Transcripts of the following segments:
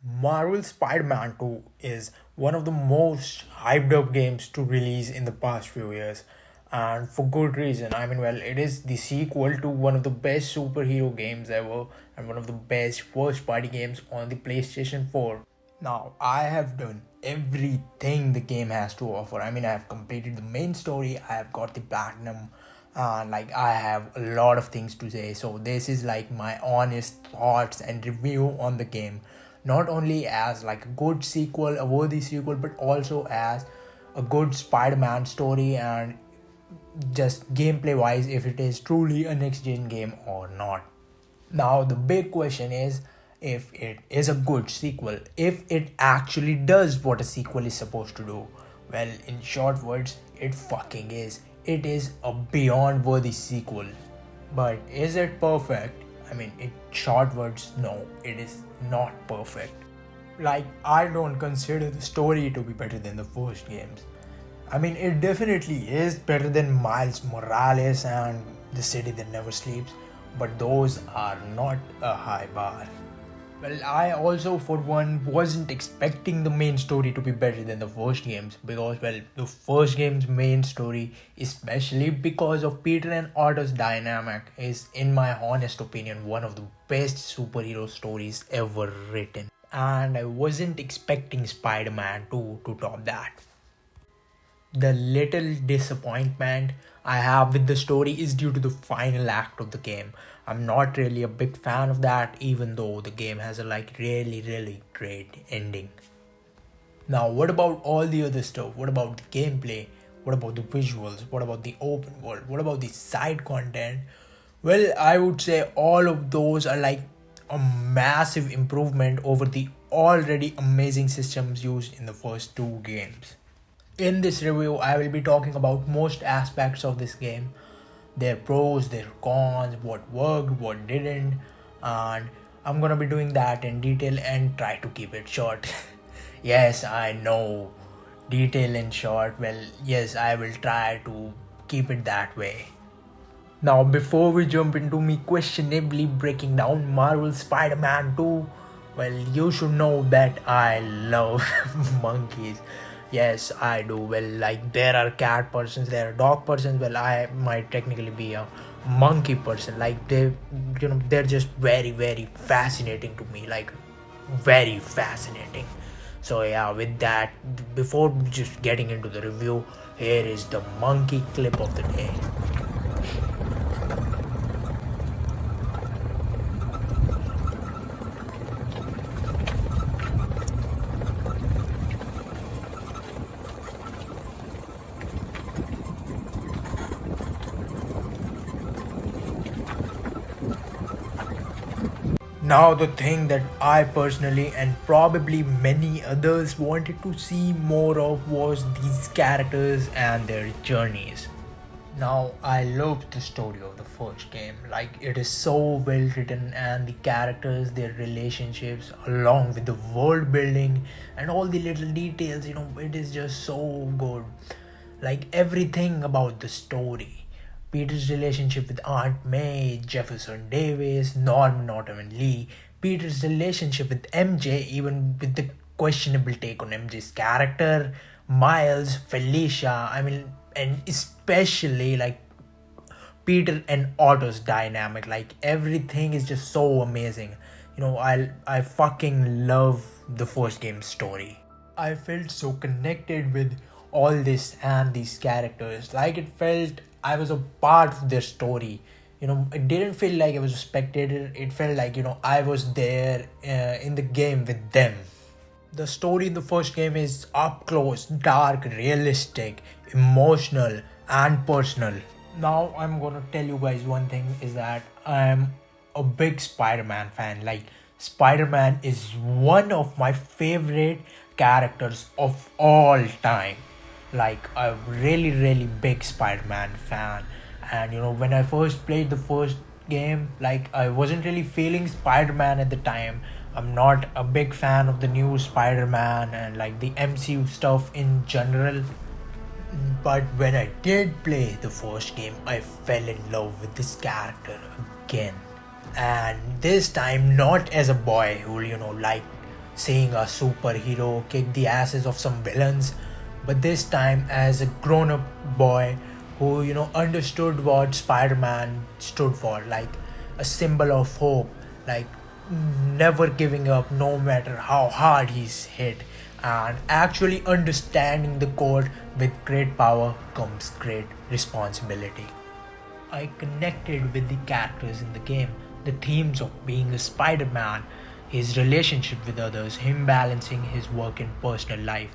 Marvel Spider-Man 2 is one of the most hyped up games to release in the past few years, and for good reason. It is the sequel to one of the best superhero games ever and one of the best first party games on the PlayStation 4. Now, I have done everything the game has to offer. I have completed the main story, I have got the platinum, and I have a lot of things to say. So, this is like my honest thoughts and review on the game. Not only as like a good sequel, a worthy sequel, but also as a good Spider Man story and just gameplay wise, if it is truly a next gen game or not. Now, the big question is if it is a good sequel, if it actually does what a sequel is supposed to do. Well, in short words, it fucking is. It is a beyond worthy sequel. But is it perfect? In short words, no, it is not perfect. I don't consider the story to be better than the first games. It definitely is better than Miles Morales and The City That Never Sleeps, but those are not a high bar. Well, I also, for one, wasn't expecting the main story to be better than the first games because, well, the first game's main story, especially because of Peter and Otto's dynamic, is, in my honest opinion, one of the best superhero stories ever written. And I wasn't expecting Spider Man 2 to top that. The little disappointment I have with the story is due to the final act of the game. I'm not really a big fan of that, even though the game has a really great ending. Now, what about all the other stuff? What about the gameplay? What about the visuals? What about the open world? What about the side content? Well, I would say all of those are like a massive improvement over the already amazing systems used in the first two games. In this review, I will be talking about most aspects of this game, their pros, their cons, what worked, what didn't, and I'm gonna be doing that in detail and try to keep it short. Yes, I know, detail and short. Well, yes, I will try to keep it that way. Now, before we jump into me questionably breaking down Marvel Spider Man 2, well, you should know that I love monkeys. Yes, I do. Well, there are cat persons, there are dog persons. Well, I might technically be a monkey person. They're just very fascinating to me. Very fascinating. So, yeah, with that, before just getting into the review, here is the monkey clip of the day. Now, the thing that I personally and probably many others wanted to see more of was these characters and their journeys. Now, I love the story of the first game. It is so well written, and the characters, their relationships, along with the world building and all the little details, it is just so good. Everything about the story. Peter's relationship with Aunt May, Jefferson Davis, Norman Ottoman Lee, Peter's relationship with MJ, even with the questionable take on MJ's character, Miles, Felicia, and especially Peter and Otto's dynamic. Everything is just so amazing. I fucking love the first game's story. I felt so connected with all this and these characters. It felt I was a part of their story. It didn't feel like I was a spectator. It felt like, I was there in the game with them. The story in the first game is up close, dark, realistic, emotional, and personal. Now I'm gonna tell you guys one thing is that I'm a big Spider-Man fan. Spider-Man is one of my favorite characters of all time. A really big Spider-Man fan. And when I first played the first game, I wasn't really feeling Spider-Man at the time. I'm not a big fan of the new Spider-Man and the MCU stuff in general. But when I did play the first game, I fell in love with this character again. And this time, not as a boy who, seeing a superhero kick the asses of some villains, but this time as a grown up boy who, understood what Spider Man stood for, like a symbol of hope, like never giving up no matter how hard he's hit, and actually understanding the quote with great power comes great responsibility. I connected with the characters in the game, the themes of being a Spider Man, his relationship with others, him balancing his work and personal life.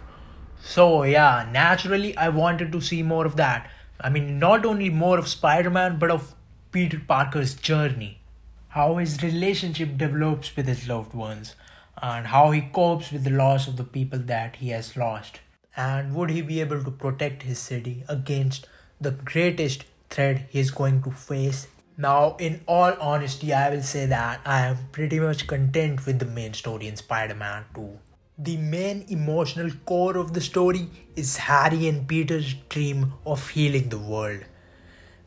So, yeah, naturally, I wanted to see more of that. I mean, not only more of Spider Man, but of Peter Parker's journey, how his relationship develops with his loved ones, and how he copes with the loss of the people that he has lost. And would he be able to protect his city against the greatest threat he's going to face? Now, in all honesty, I will say that I am pretty much content with the main story in Spider Man 2. The main emotional core of the story is Harry and Peter's dream of healing the world,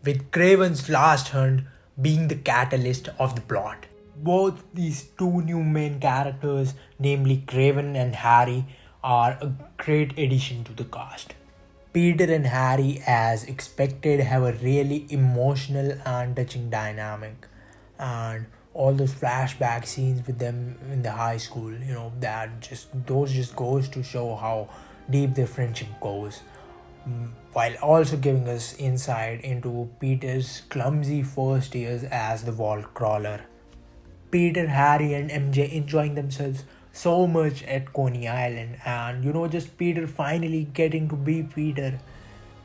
with Craven's last hunt being the catalyst of the plot. Both these two new main characters, namely Craven and Harry, are a great addition to the cast. Peter and Harry, as expected, have a really emotional and touching dynamic, and all those flashback scenes with them in the high school, that just those just goes to show how deep their friendship goes, while also giving us insight into Peter's clumsy first years as the vault crawler. Peter, Harry, and MJ enjoying themselves so much at Coney Island, and just Peter finally getting to be Peter.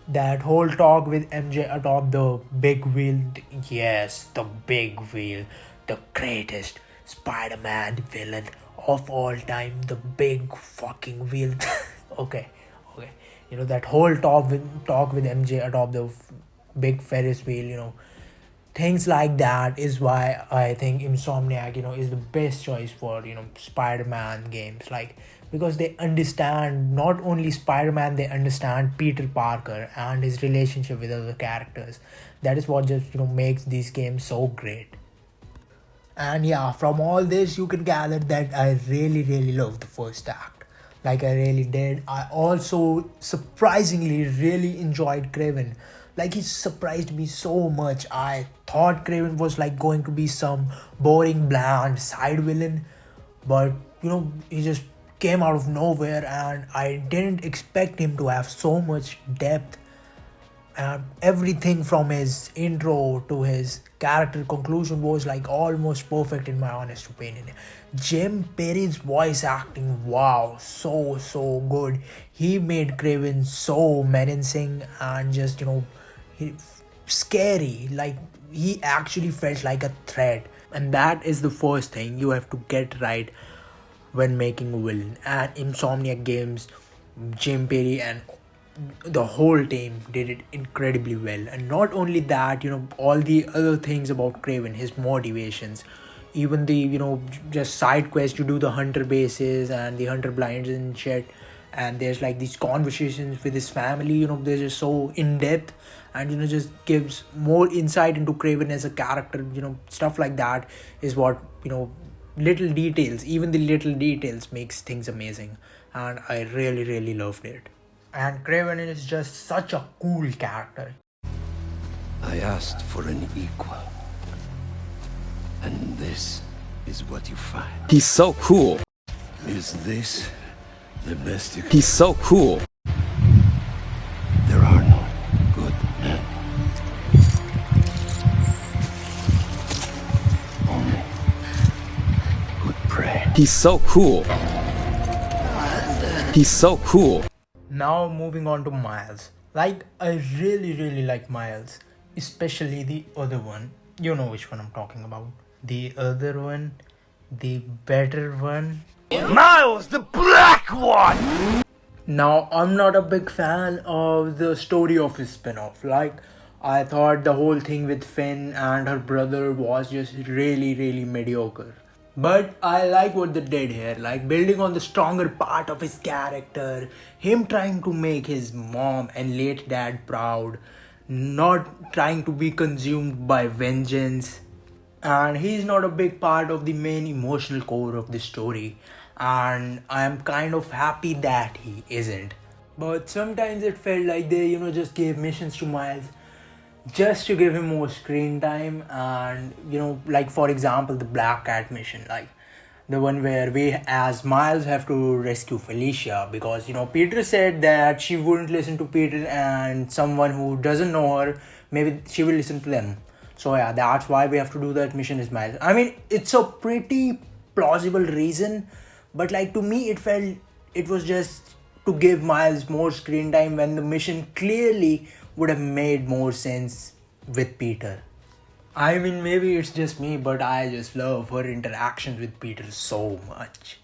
That whole talk with MJ atop the big wheel, yes, the big wheel, the greatest Spider Man villain of all time, the big fucking wheel. Okay, okay, that whole talk with MJ atop the big Ferris wheel, things like that is why I think Insomniac, is the best choice for, Spider-Man games. Like, because they understand not only Spider-Man, they understand Peter Parker and his relationship with other characters. That is what just, makes these games so great. And yeah, from all this, you can gather that I really, really love the first act. Like, I really did. I also surprisingly really enjoyed Craven. Like, he surprised me so much. I thought Craven was like going to be some boring, bland side villain, but he just came out of nowhere, and I didn't expect him to have so much depth, and everything from his intro to his character conclusion was like almost perfect in my honest opinion. Jim Perry's voice acting, wow, so good. He made Craven so menacing and just he, scary. Like, he actually felt like a threat, and that is the first thing you have to get right when making a villain. And Insomniac Games, Jim Perry and the whole team did it incredibly well. And not only that, all the other things about Craven, his motivations, even the just side quest to do the hunter bases and the hunter blinds and shit, and there's like these conversations with his family, they're just so in depth, and just gives more insight into Craven as a character. Stuff like that is what, little details, even the little details makes things amazing, and I really, really loved it. And Craven is just such a cool character. I asked for an equal, and this is what you find. He's so cool. Is this the best you can? He's so cool. There are no good men. Only good prey. He's so cool. He's so cool. Now moving on to Miles. Like, I really, really like Miles, especially the other one. You know which one I'm talking about. The other one, the better one. Miles, the black one! Now, I'm not a big fan of the story of his spin-off. Like, I thought the whole thing with Finn and her brother was just really, really mediocre. But I like what they did here, like building on the stronger part of his character, him trying to make his mom and late dad proud, not trying to be consumed by vengeance. And he's not a big part of the main emotional core of the story. and I'm kind of happy that he isn't. But sometimes it felt like they, just gave missions to Miles just to give him more screen time. And like for example, the Black Cat mission, like the one where we as Miles have to rescue Felicia, because Peter said that she wouldn't listen to Peter, and someone who doesn't know her, maybe she will listen to them. So yeah, that's why we have to do that mission as Miles. I mean, it's a pretty plausible reason, but like to me it felt it was just to give Miles more screen time when the mission clearly would have made more sense with Peter. I mean, maybe it's just me, but I just love her interactions with Peter so much.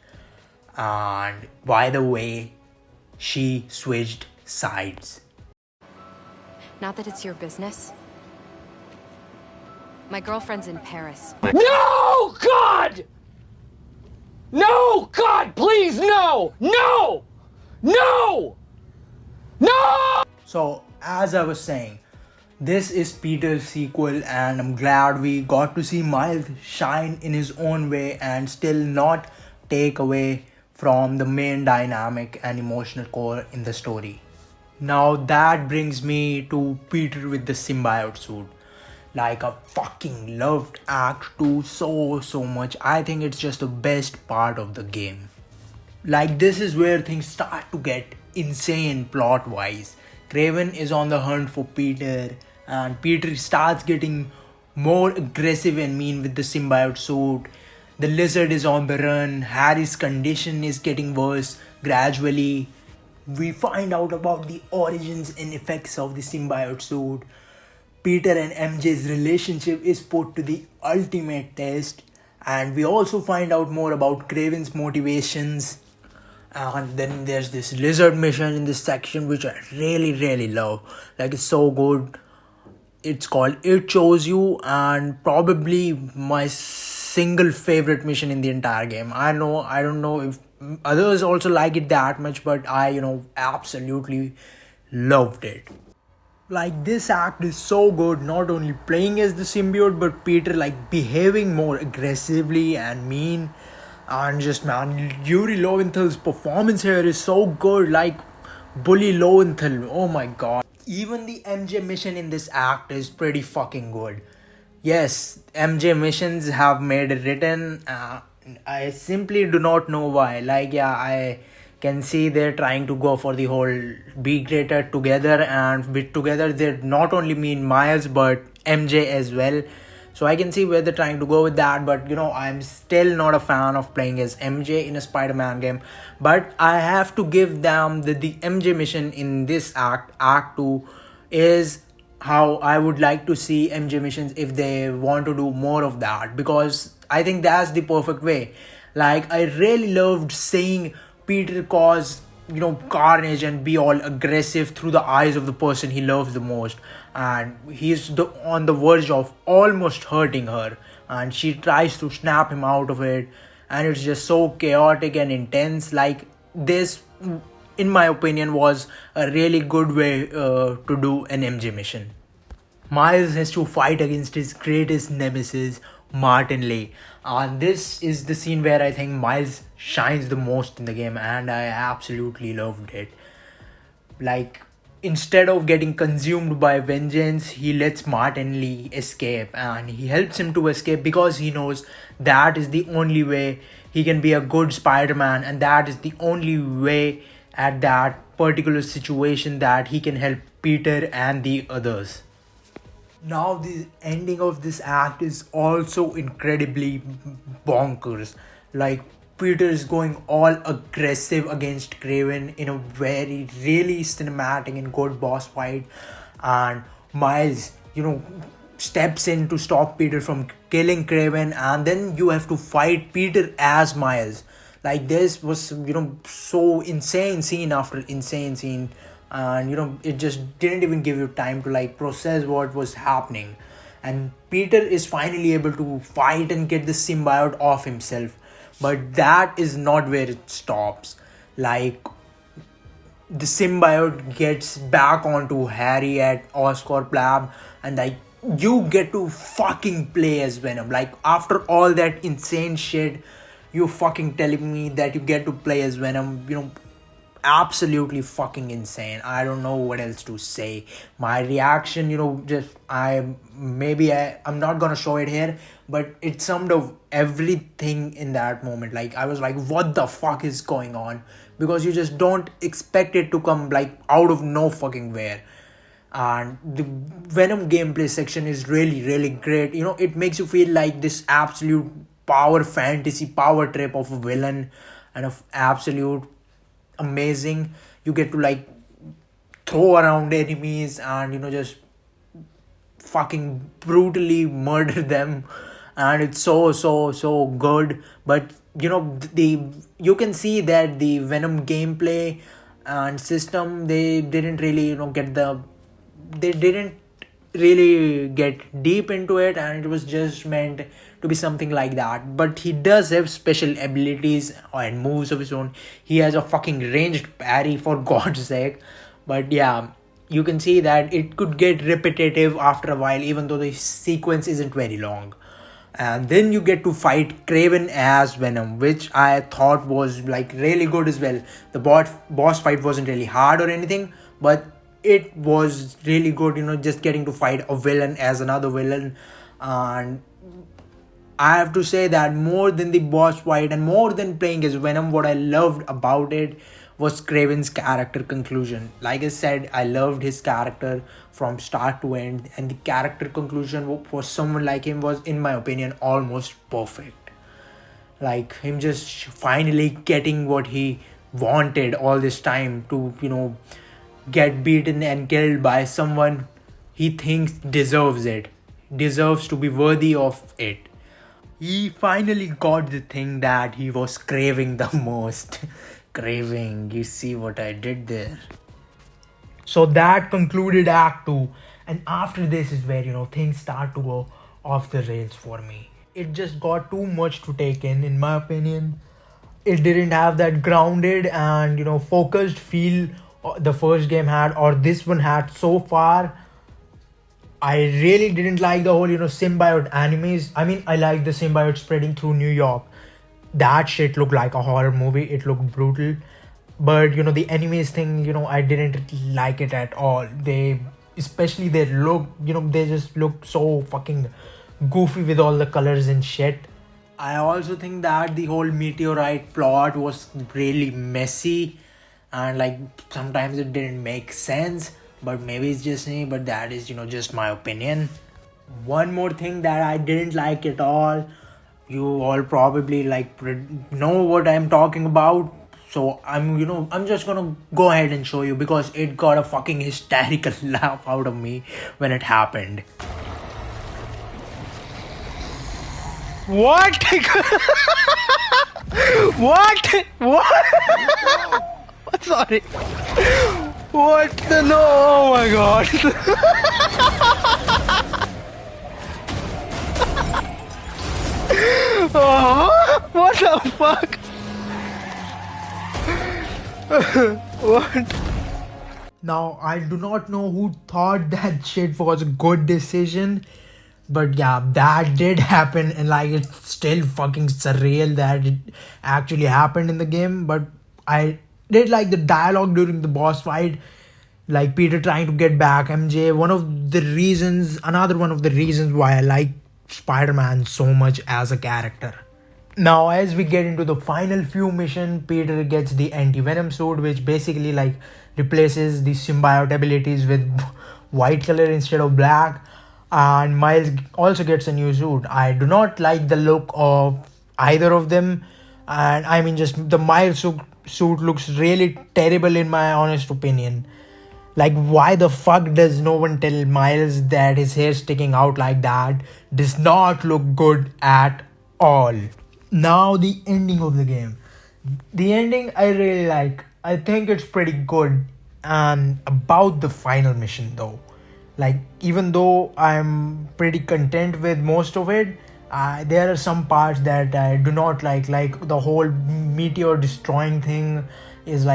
And by the way, she switched sides. Not that it's your business. My girlfriend's in Paris. No, God! No, God, please, no! No! No! No! So, as I was saying, this is Peter's sequel, and I'm glad we got to see Miles shine in his own way and still not take away from the main dynamic and emotional core in the story. Now that brings me to Peter with the symbiote suit. Like, I fucking loved Act 2 so much. I think it's just the best part of the game. Like, this is where things start to get insane plot wise. Craven is on the hunt for Peter, and Peter starts getting more aggressive and mean with the symbiote suit. The lizard is on the run. Harry's condition is getting worse gradually. We find out about the origins and effects of the symbiote suit. Peter and MJ's relationship is put to the ultimate test, and we also find out more about Craven's motivations. And then there's this lizard mission in this section which I really love. Like, it's so good. It's called It Chose You, and probably my single favorite mission in the entire game. I don't know if others also like it that much, but I absolutely loved it. Like, this act is so good, not only playing as the symbiote, but Peter like behaving more aggressively and mean. And just, man, Yuri Lowenthal's performance here is so good. Like, Bully Lowenthal, oh my god. Even the MJ mission in this act is pretty fucking good. Yes, MJ missions have made it written. I simply do not know why. Like, yeah, I can see they're trying to go for the whole be greater together, and with together they not only mean Miles but MJ as well. So I can see where they're trying to go with that, but I'm still not a fan of playing as MJ in a Spider-Man game. But I have to give them the MJ mission in this act 2 is how I would like to see MJ missions if they want to do more of that, because I think that's the perfect way. Like, I really loved seeing Peter cause carnage and be all aggressive through the eyes of the person he loves the most, and he's on the verge of almost hurting her, and she tries to snap him out of it, and it's just so chaotic and intense. Like, this, in my opinion, was a really good way to do an MJ mission. Miles has to fight against his greatest nemesis, Martin Lee. And this is the scene where I think Miles shines the most in the game, and I absolutely loved it. Like, instead of getting consumed by vengeance, he lets Martin Lee escape, and he helps him to escape because he knows that is the only way he can be a good Spider-Man, and that is the only way at that particular situation that he can help Peter and the others. Now the ending of this act is also incredibly bonkers. Like, Peter is going all aggressive against Craven in a very really cinematic and good boss fight, and Miles steps in to stop Peter from killing Craven, and then you have to fight Peter as Miles. Like, this was so insane scene after insane scene, and it just didn't even give you time to like process what was happening. And Peter is finally able to fight and get the symbiote off himself, but that is not where it stops. Like, the symbiote gets back onto Harry at Oscorp Lab, and like, you get to fucking play as Venom. Like, after all that insane shit, you fucking telling me that you get to play as Venom, absolutely fucking insane. I don't know what else to say. My reaction, just I'm not gonna show it here, but it summed up everything in that moment. Like, I was like, what the fuck is going on? Because you just don't expect it to come like out of no fucking where. And the Venom gameplay section is really, really great. It makes you feel like this absolute power fantasy power trip of a villain and of absolute amazing. You get to like throw around enemies and just fucking brutally murder them, and it's so good. But you can see that the Venom gameplay and system, they didn't really they didn't really get deep into it, and it was just meant to be something like that. But he does have special abilities and moves of his own. He has a fucking ranged parry, for God's sake. But yeah, you can see that it could get repetitive after a while, even though the sequence isn't very long. And then you get to fight Craven as Venom, which I thought was like really good as well. The boss fight wasn't really hard or anything, but it was really good, just getting to fight a villain as another villain. And I have to say that more than the boss fight and more than playing as Venom, what I loved about it was Craven's character conclusion. Like I said, I loved his character from start to end, and the character conclusion for someone like him was, in my opinion, almost perfect. Like him just finally getting what he wanted all this time, to get beaten and killed by someone he thinks deserves to be worthy of it. He finally got the thing that he was craving the most. Craving, you see what I did there? So that concluded Act 2, and after this is where things start to go off the rails for me. It just got too much to take in my opinion. It didn't have that grounded and focused feel the first game had, or this one had so far. I really didn't like the whole symbiote animes. I mean, I like the symbiote spreading through New York. That shit looked like a horror movie. It looked brutal. But the enemies thing, I didn't like it at all. Especially their look, they just look so fucking goofy with all the colors and shit. I also think that the whole meteorite plot was really messy, and like sometimes it didn't make sense. But maybe it's just me, but that is just my opinion. One more thing that I didn't like at all, you all probably know what I'm talking about. So I'm just gonna go ahead and show you, because it got a fucking hysterical laugh out of me when it happened. What? What? Sorry. What the no? Oh my god. Oh, what the fuck? What? Now, I do not know who thought that shit was a good decision, but yeah, that did happen, and it's still fucking surreal that it actually happened in the game. But I did like the dialogue during the boss fight, like Peter trying to get back MJ. Another one of the reasons why I like Spider-Man so much as a character. Now, as we get into the final few missions, Peter gets the anti-venom suit, which basically replaces the symbiote abilities with white color instead of black. And Miles also gets a new suit. I do not like the look of either of them, and I mean, just the Miles suit looks really terrible in my honest opinion. Like, why the fuck does no one tell Miles that his hair sticking out like that does not look good at all? Now, the ending of the game. The ending I really like. I think it's pretty good. And about the final mission though, even though I'm pretty content with most of it, there are some parts that I do not like the whole meteor destroying thing is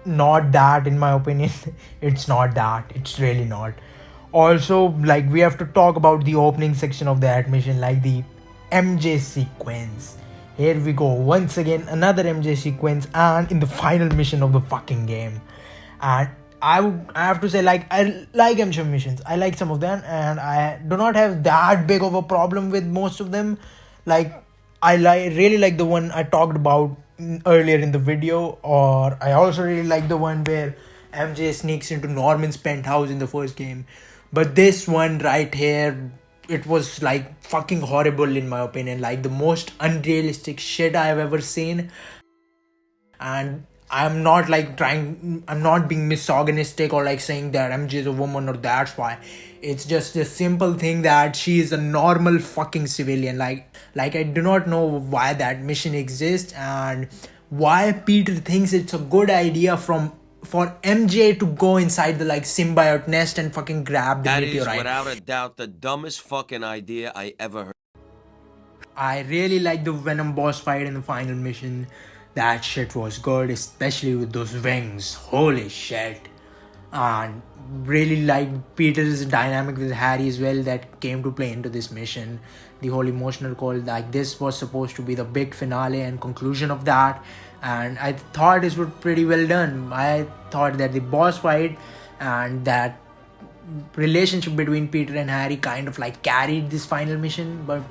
not that, in my opinion. It's not that, it's really not. Also, we have to talk about the opening section of that mission, the MJ sequence. Here we go, once again another MJ sequence, and in the final mission of the fucking game. And I have to say, like, I like MJ missions. I like some of them, and I do not have that big of a problem with most of them. Like, really like the one I talked about earlier in the video, or I also really like the one where MJ sneaks into Norman's penthouse in the first game. But this one right here, it was like fucking horrible in my opinion, like the most unrealistic shit I've ever seen. And I'm not being misogynistic or like saying that MJ is a woman or that's why. It's just a simple thing that she is a normal fucking civilian. Like I do not know why that mission exists and why Peter thinks it's a good idea for MJ to go inside the like symbiote nest and fucking grab the That is meteorite. without a doubt the dumbest fucking idea I ever heard. I really like the Venom boss fight in the final mission. That shit was good, especially with those wings. Holy shit. And really like Peter's dynamic with Harry as well that came to play into this mission. The whole emotional call, like this was supposed to be the big finale and conclusion of that. And I thought this was pretty well done. I thought that the boss fight and that relationship between Peter and Harry kind of like carried this final mission, but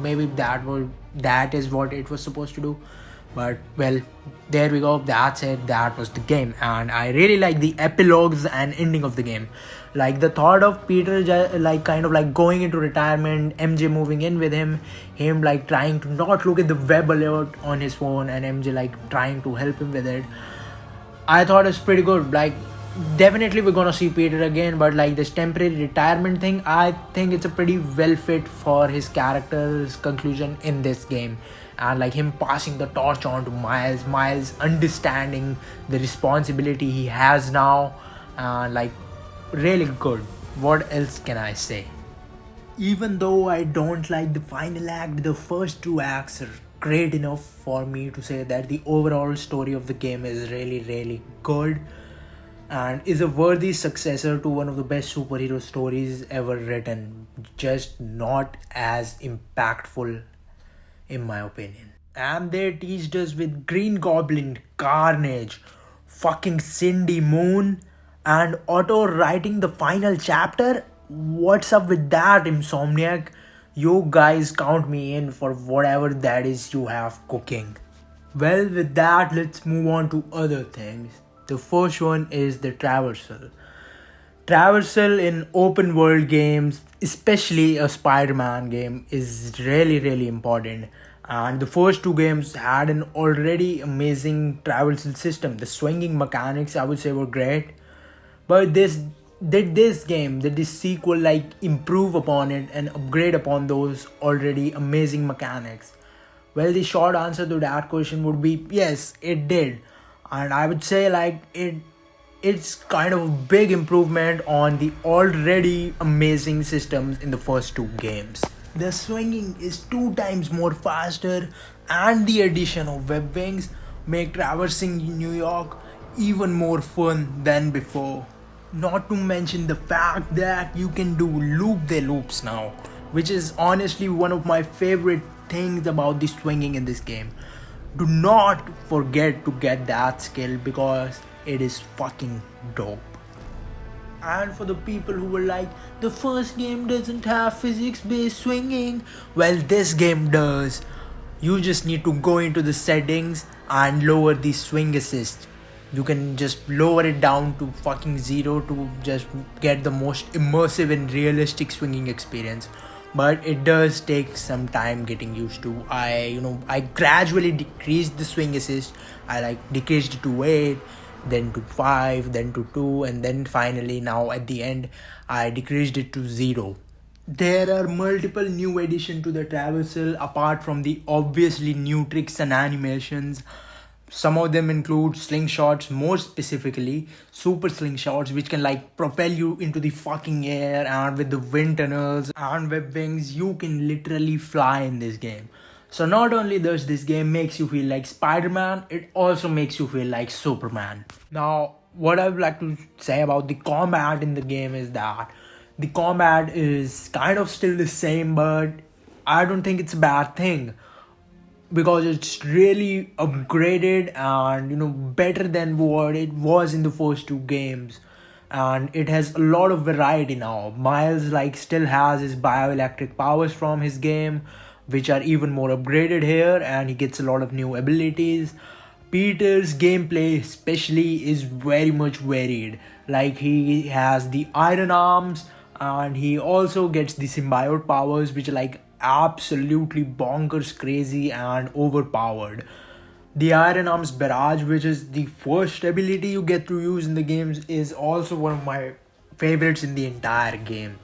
maybe that is what it was supposed to do. But well, there we go, that's it, that was the game. And I really like the epilogues and ending of the game, like the thought of Peter like kind of like going into retirement, MJ moving in with him like trying to not look at the web alert on his phone, and MJ like trying to help him with it. I thought it's pretty good. Like, definitely we're gonna see Peter again, but like this temporary retirement thing, I think it's a pretty well fit for his character's conclusion in this game. And like him passing the torch on to Miles understanding the responsibility he has now, and like really good. What else can I say? Even though I don't like the final act, the first two acts are great enough for me to say that the overall story of the game is really good and is a worthy successor to one of the best superhero stories ever written, just not as impactful in my opinion. And they teased us with Green Goblin, Carnage, fucking Cindy Moon, and Otto writing the final chapter. What's up with that, Insomniac? You guys count me in for whatever that is you have cooking. Well, with that, let's move on to other things. The first one is the Traversal. Traversal in open world games, especially a Spider-Man game, is really important. And the first two games had an already amazing traversal system. The swinging mechanics, I would say, were great. But this sequel like improve upon it and upgrade upon those already amazing mechanics? Well, the short answer to that question would be yes, it did. And I would say like it's kind of a big improvement on the already amazing systems in the first two games. The swinging is 2 times more faster, and the addition of web wings make traversing New York even more fun than before. Not to mention the fact that you can do loop-de-loops now, which is honestly one of my favorite things about the swinging in this game. Do not forget to get that skill because it is fucking dope. And for the people who were like, the first game doesn't have physics-based swinging, well, this game does. You just need to go into the settings and lower the swing assist. You can just lower it down to fucking 0 to just get the most immersive and realistic swinging experience. But it does take some time getting used to. I gradually decreased the swing assist. I like decreased it to 8, then to 5, then to 2, and then finally now at the end I decreased it to 0. There are multiple new additions to the Traversal apart from the obviously new tricks and animations. Some of them include slingshots, more specifically super slingshots, which can like propel you into the fucking air, and with the wind tunnels and web wings you can literally fly in this game. So not only does this game makes you feel like Spider-Man, it also makes you feel like Superman. Now, what I would like to say about the combat in the game is that the combat is kind of still the same, but I don't think it's a bad thing. because it's really upgraded and better than what it was in the first two games. And it has a lot of variety now. Miles like still has his bioelectric powers from his game, which are even more upgraded here, and he gets a lot of new abilities. Peter's gameplay especially is very much varied. Like he has the iron arms, and he also gets the symbiote powers, which are like absolutely bonkers crazy and overpowered. The Iron Arms Barrage, which is the first ability you get to use in the games, is also one of my favorites in the entire game.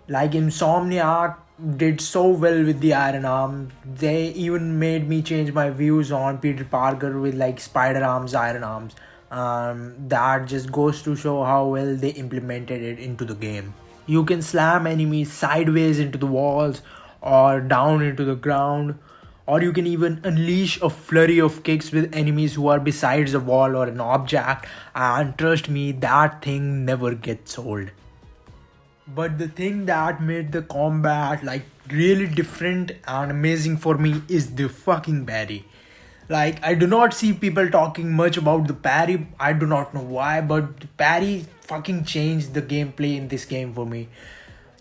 Like Insomniac did so well with the Iron Arm, they even made me change my views on Peter Parker with like Spider Arms, Iron Arms. That just goes to show how well they implemented it into the game. You can slam enemies sideways into the walls or down into the ground, or you can even unleash a flurry of kicks with enemies who are besides a wall or an object, and trust me, that thing never gets old. But the thing that made the combat like really different and amazing for me is the fucking parry. Like I do not see people talking much about the parry. I do not know why, but the parry fucking changed the gameplay in this game for me.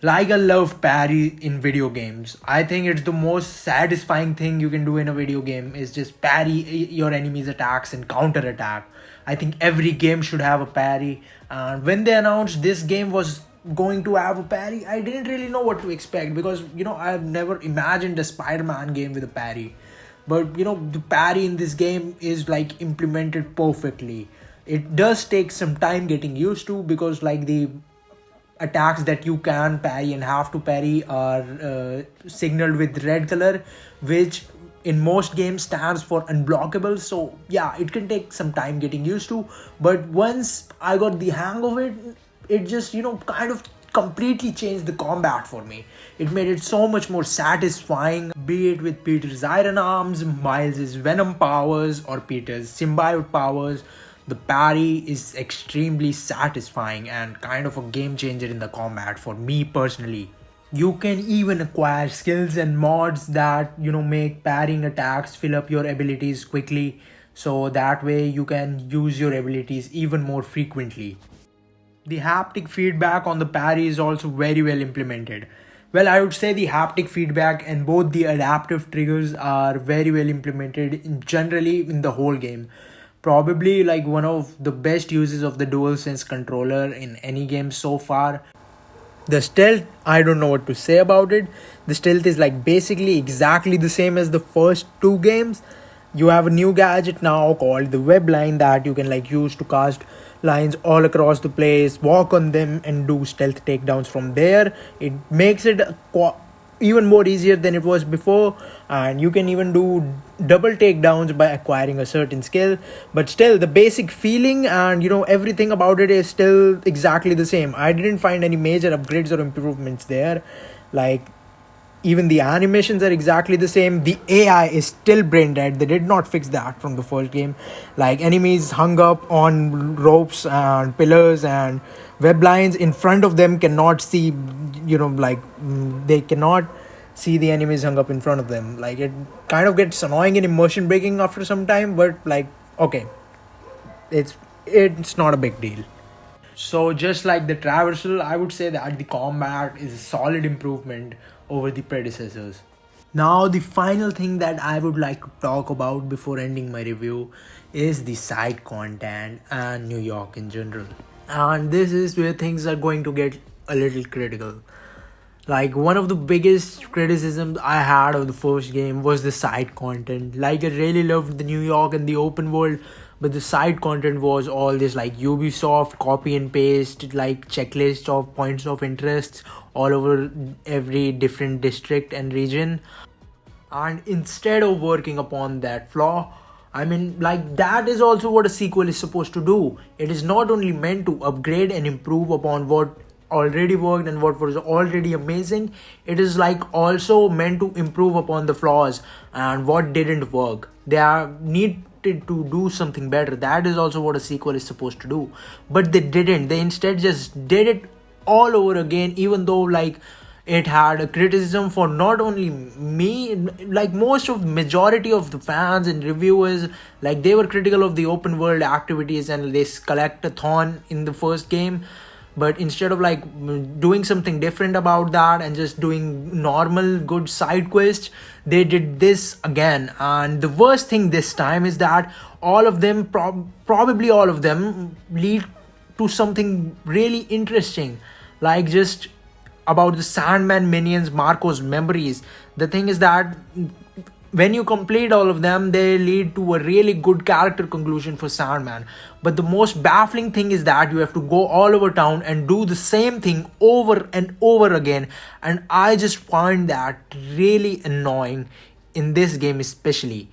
Like I love parry in video games. I think it's the most satisfying thing you can do in a video game is just parry your enemy's attacks and counter attack. I think every game should have a parry. And when they announced this game was going to have a parry, I didn't really know what to expect because I've never imagined a Spider-Man game with a parry. But the parry in this game is like implemented perfectly. It does take some time getting used to because like the attacks that you can parry and have to parry are signaled with red color, which in most games stands for unblockable. So yeah, it can take some time getting used to, but once I got the hang of it, it just kind of completely changed the combat for me. It made it so much more satisfying, be it with Peter's iron arms, Miles's venom powers, or Peter's symbiote powers. The parry is extremely satisfying and kind of a game changer in the combat for me personally. You can even acquire skills and mods that make parrying attacks fill up your abilities quickly, so that way you can use your abilities even more frequently. The haptic feedback on the parry is also very well implemented. Well, I would say the haptic feedback and both the adaptive triggers are very well implemented generally in the whole game. Probably like one of the best uses of the DualSense controller in any game so far. The stealth, I don't know what to say about it. The stealth is like basically exactly the same as the first two games. You have a new gadget now called the web line that you can like use to cast lines all across the place, walk on them and do stealth takedowns from there. It makes it even more easier than it was before, and you can even do double takedowns by acquiring a certain skill. But still the basic feeling and everything about it is still exactly the same. I didn't find any major upgrades or improvements there. Like even the animations are exactly the same. The AI is still brain dead. They did not fix that from the first game. Like enemies hung up on ropes and pillars and web lines in front of them cannot see, they cannot see the enemies hung up in front of them. Like it kind of gets annoying and immersion breaking after some time, but like okay, it's not a big deal. So just like the Traversal, I would say that the combat is a solid improvement over the predecessors. Now the final thing that I would like to talk about before ending my review is the side content and New York in general. And this is where things are going to get a little critical. Like one of the biggest criticisms I had of the first game was the side content. Like I really loved the New York and the open world, but the side content was all this like Ubisoft copy and paste like checklist of points of interest all over every different district and region. And instead of working upon that flaw, I mean, like that is also what a sequel is supposed to do. It is not only meant to upgrade and improve upon what already worked and what was already amazing. It is like also meant to improve upon the flaws and what didn't work. They are needed to do something better. That is also what a sequel is supposed to do. But they didn't. They instead just did it all over again, even though like it had a criticism for not only me, like most of majority of the fans and reviewers, like they were critical of the open world activities and this collectathon in the first game. But instead of like doing something different about that and just doing normal good side quests, they did this again. And the worst thing this time is that all of them, probably all of them, lead to something really interesting, like just about the Sandman minions Marco's memories. The thing is that when you complete all of them, they lead to a really good character conclusion for Sandman. But the most baffling thing is that you have to go all over town and do the same thing over and over again. And I just find that really annoying in this game, especially.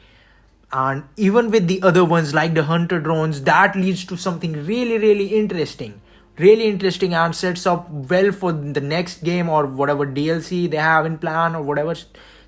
And even with the other ones like the hunter drones, that leads to something really interesting and sets up well for the next game or whatever DLC they have in plan or whatever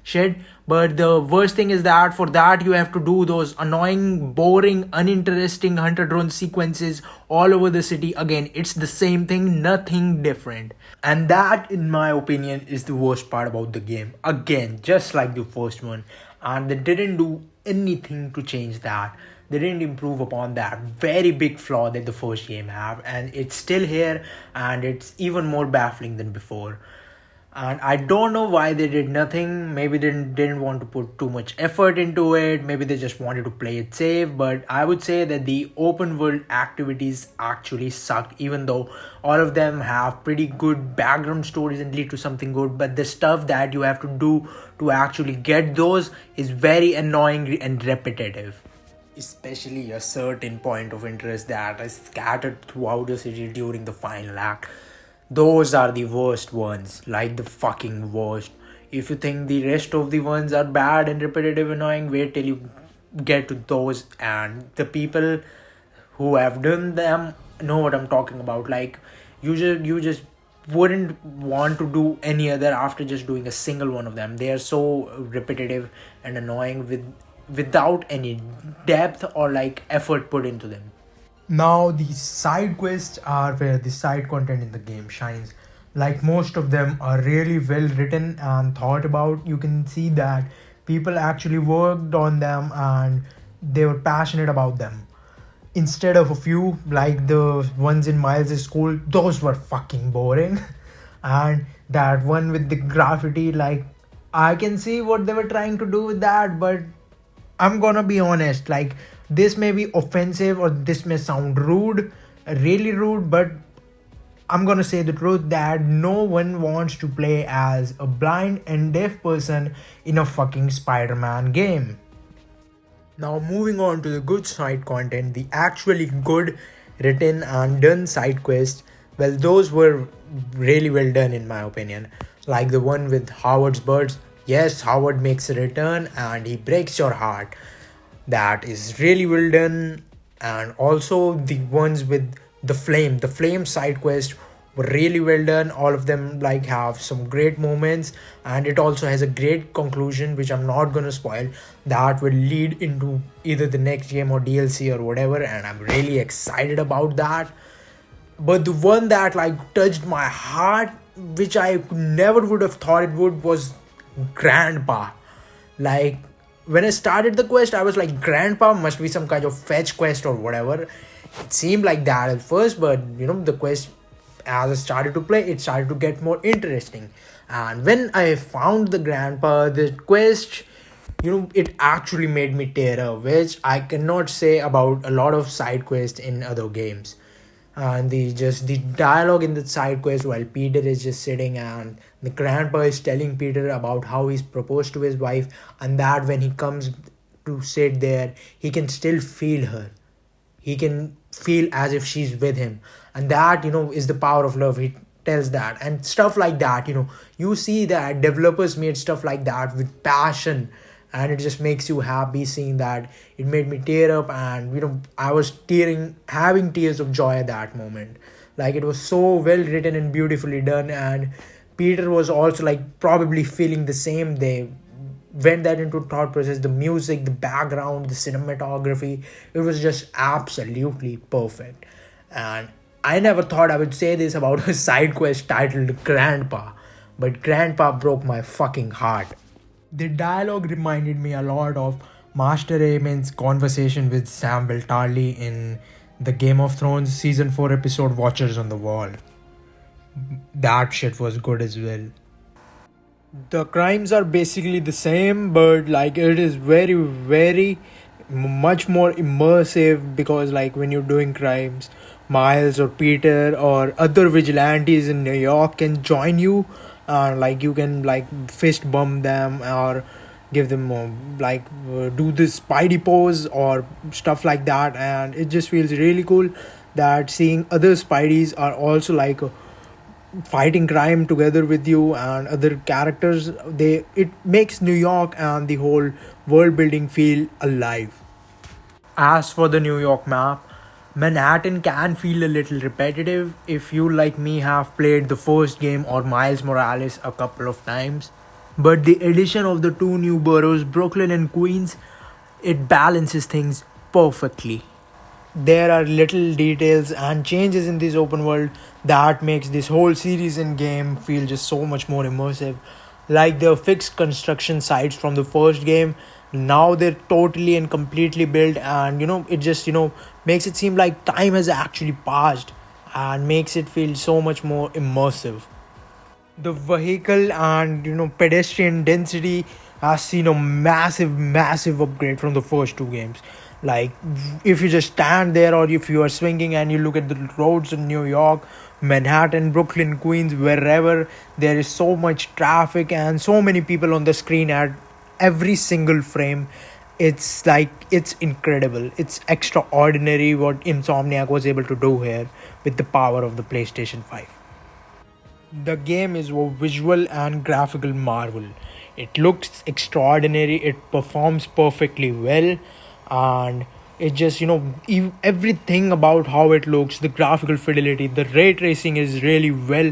shit. But the worst thing is that for that you have to do those annoying, boring, uninteresting hunter drone sequences all over the city again. It's the same thing, nothing different. And that, in my opinion, is the worst part about the game. Again, just like the first one. And they didn't do anything to change that. They didn't improve upon that very big flaw that the first game have, and it's still here, and it's even more baffling than before. And I don't know why they did nothing. Maybe they didn't want to put too much effort into it. Maybe they just wanted to play it safe. But I would say that the open world activities actually suck, even though all of them have pretty good background stories and lead to something good. But the stuff that you have to do to actually get those is very annoying and repetitive. Especially a certain point of interest that is scattered throughout the city during the final act. Those are the worst ones, like the fucking worst. If you think the rest of the ones are bad and repetitive, annoying, wait till you get to those. And the people who have done them know what I'm talking about. Like you just wouldn't want to do any other after just doing a single one of them. They are so repetitive and annoying without any depth or like effort put into them. Now, the side quests are where the side content in the game shines. Like most of them are really well written and thought about. You can see that people actually worked on them and they were passionate about them. Instead of a few like the ones in Miles' school, those were fucking boring. And that one with the graffiti, like I can see what they were trying to do with that, but I'm gonna be honest, like this may be offensive or this may sound rude, really rude, but I'm gonna say the truth that no one wants to play as a blind and deaf person in a fucking Spider-Man game. Now moving on to the good side content, the actually good written and done side quests, well those were really well done in my opinion. Like the one with Howard's birds. Yes, Howard makes a return and he breaks your heart. That is really well done. And also the ones with the flame side quest were really well done. All of them like have some great moments, and it also has a great conclusion which I'm not gonna spoil, that will lead into either the next game or DLC or whatever, and I'm really excited about that. But the one that like touched my heart, which I never would have thought it would, was Grandpa. Like when I started the quest, I was like, Grandpa must be some kind of fetch quest or whatever. It seemed like that at first, but the quest, as I started to play, it started to get more interesting. And when I found the Grandpa, the quest, it actually made me tear up, which I cannot say about a lot of side quests in other games. And the dialogue in the side quest while Peter is just sitting and the Grandpa is telling Peter about how he's proposed to his wife, and that when he comes to sit there, he can still feel her. He can feel as if she's with him, and that is the power of love. He tells that and stuff like that. You see that developers made stuff like that with passion, and it just makes you happy seeing that. It made me tear up, and I was having tears of joy at that moment. Like it was so well written and beautifully done, and Peter was also like probably feeling the same. They went that into thought process. The music, the background, the cinematography, it was just absolutely perfect. And I never thought I would say this about a side quest titled Grandpa, but Grandpa broke my fucking heart. The dialogue reminded me a lot of Master Aemon's conversation with Samuel Tarly in the Game of Thrones Season 4 episode Watchers on the Wall. That shit was good as well. The crimes are basically the same, but like it is very much more immersive, because like when you're doing crimes, Miles or Peter or other vigilantes in New York can join you, and like you can like fist bump them or give them do this spidey pose or stuff like that, and it just feels really cool that seeing other spideys are also like fighting crime together with you and other characters. It makes New York and the whole world building feel alive. As for the New York map, Manhattan can feel a little repetitive if you, like me, have played the first game or Miles Morales a couple of times. But the addition of the two new boroughs, Brooklyn and Queens, it balances things perfectly. There are little details and changes in this open world that makes this whole series and game feel just so much more immersive. Like the fixed construction sites from the first game, now they're totally and completely built, and it just makes it seem like time has actually passed and makes it feel so much more immersive. The vehicle and pedestrian density has seen a massive upgrade from the first two games. Like if you just stand there or if you are swinging and you look at the roads in New York, Manhattan, Brooklyn, Queens, wherever, there is so much traffic and so many people on the screen at every single frame. It's incredible. It's extraordinary what Insomniac was able to do here with the power of the PlayStation 5. The game is a visual and graphical marvel. It looks extraordinary, it performs perfectly well, and it just everything about how it looks, the graphical fidelity, the ray tracing is really well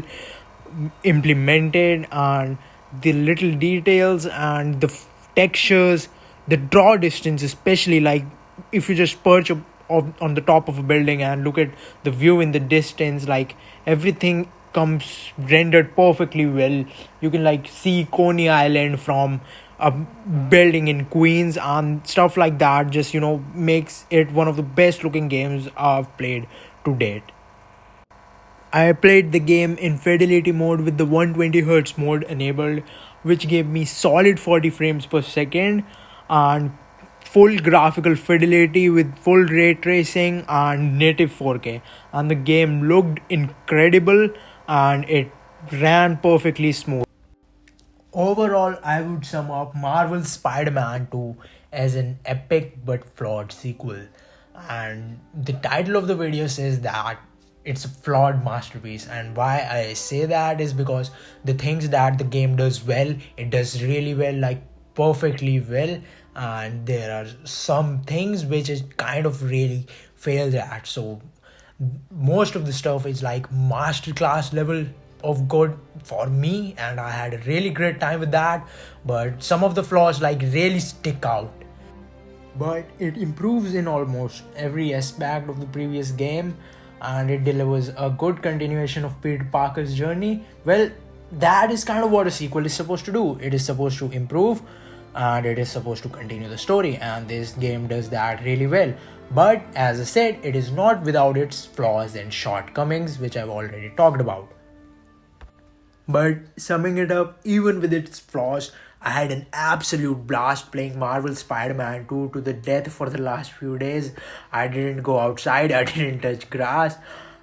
implemented, and the little details and the textures, the draw distance, especially like if you just perch on the top of a building and look at the view in the distance, like everything comes rendered perfectly well. You can like see Coney Island from a building in Queens and stuff like that. Just makes it one of the best looking games I've played to date. I played the game in fidelity mode with the 120Hz mode enabled, which gave me solid 40 frames per second and full graphical fidelity with full ray tracing and native 4K. And the game looked incredible and it ran perfectly smooth. Overall, I would sum up Marvel's Spider-Man 2 as an epic but flawed sequel. And the title of the video says that it's a flawed masterpiece, and why I say that is because the things that the game does well, it does really well, like perfectly well, and there are some things which it kind of really fails at. So most of the stuff is like masterclass level of good for me, and I had a really great time with that, but some of the flaws like really stick out. But it improves in almost every aspect of the previous game, and it delivers a good continuation of Peter Parker's journey. Well, that is kind of what a sequel is supposed to do. It is supposed to improve and it is supposed to continue the story, and this game does that really well. But as I said, it is not without its flaws and shortcomings, which I've already talked about. But summing it up, even with its flaws, I had an absolute blast playing Marvel Spider-Man 2 to the death for the last few days. I didn't go outside, I didn't touch grass.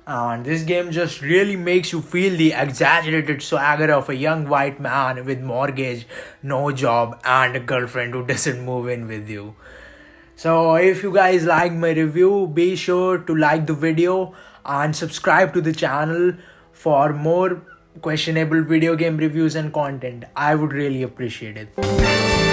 And this game just really makes you feel the exaggerated swagger of a young white man with mortgage, no job, and a girlfriend who doesn't move in with you. So if you guys liked my review, be sure to like the video and subscribe to the channel for more questionable video game reviews and content. I would really appreciate it.